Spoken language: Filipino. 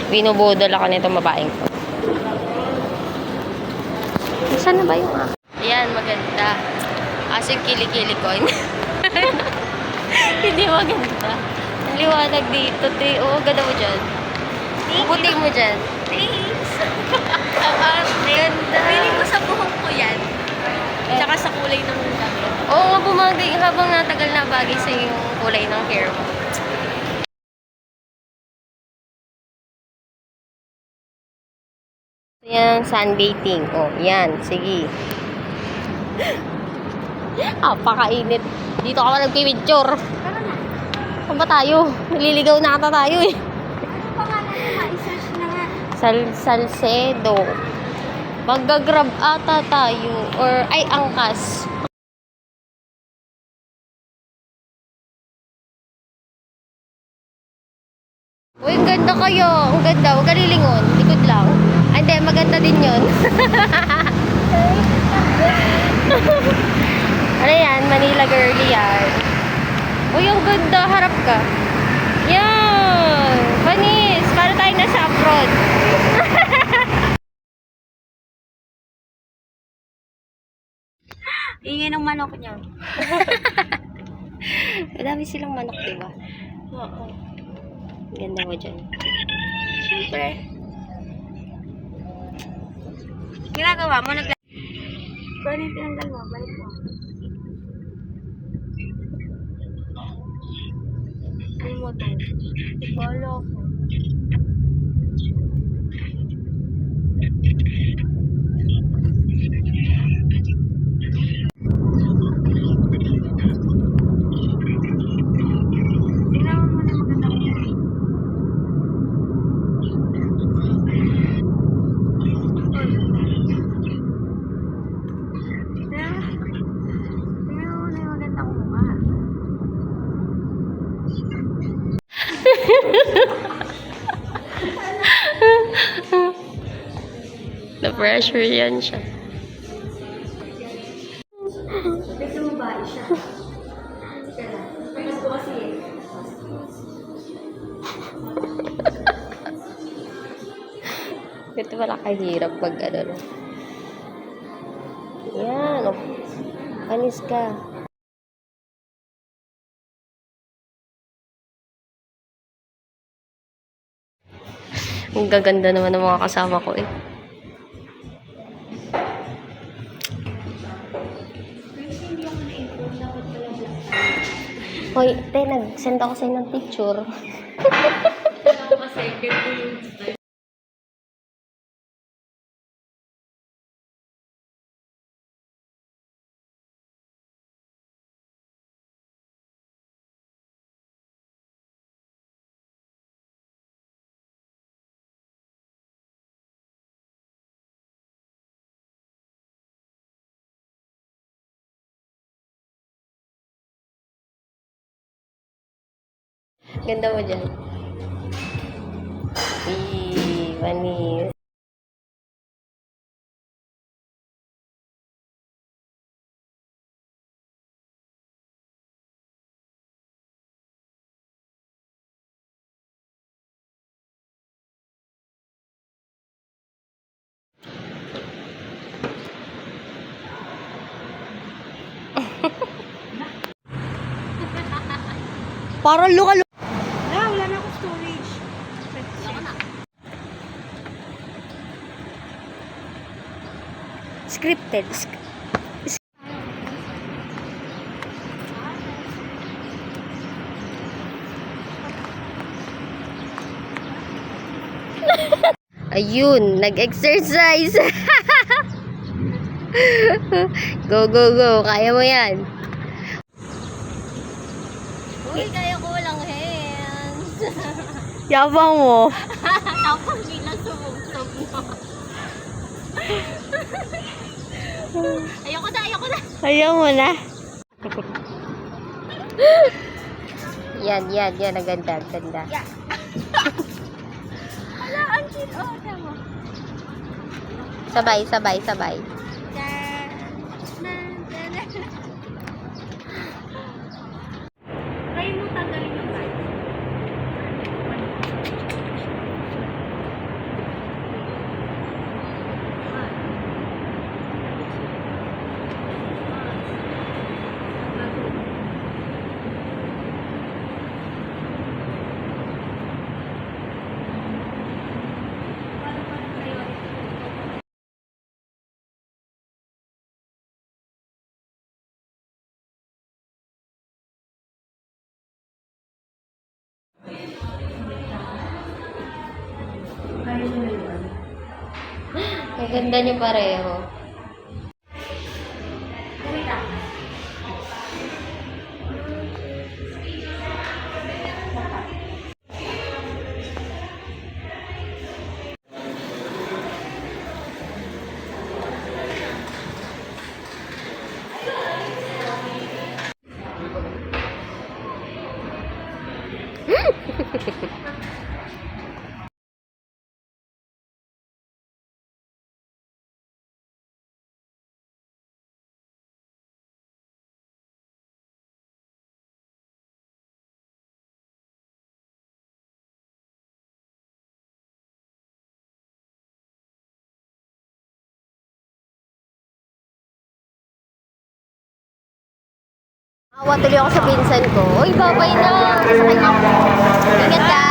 Binubudol ako nito babaeng to. Saan na ba yung ayan, maganda. Asing kilikili ko. Hindi maganda. Ang liwanag dito, te. Oo, ganda mo dyan. Puputi mo dyan. Thanks. Ganda. Piling ko sa buhok ko yan. Tsaka sa kulay ng damit. Oo nga, bumagay. Habang natagal na bagay sa yung kulay ng hair mo. Yan, sunbathing. Oh, yan. Sige. Pakainit. Dito ka pa nagpipicture. Tara na. Saan ba tayo? Naliligaw na ata tayo eh. Ano pangalan na? I-search na nga. Salcedo. Magga-grab ata tayo. Or, ay, angkas. Uy, ang ganda kayo. Ang ganda. Huwag ka lilingon. Likod lang. Ay, hindi. Maganda din yun. Ano yan? Manila girly yan. Uy, ang ganda. Harap ka. Yan. Panis. Para tayo nasa abroad. Ingay ng manok niya. Madami silang manok, diba? Oo. Ganda mo dyan. Siyempre. Ginagawa mo, kung ano yung tinanggal mo, balik mo. Hindi mo to. Follow ko. Tingnan mo muna maganda ko. Na-pressure yan siya. Dito mo ba siya? Pinas ko kasi eh. Ito pala kahirap pag ano. Yan. Oh. Panis ka. Ang gaganda naman ng mga kasama ko eh. Hoy, te, nag-send ako sa'yo ng picture. Ganda mo dyan. Panis. Parang luka-luka. Wala na akong storage. Wala na. Scripted. Ayun, nag-exercise. Go, go, go. Kaya mo yan. Uy, kaya ko walang hands. Yabang mo. Tapos bilang sumubsob mo. Ayoko na, ayoko na. Ayaw mo na. Yan. Ang ganda, ang ganda. Yeah. Wala, ang cute. Oh, tama. Sabay. Try mo tanggalin yung light. Ganda niyo pareho. Awa tuloy ako sa pinsan ko. Uy, babay na. Sa kanya. Ingat ka.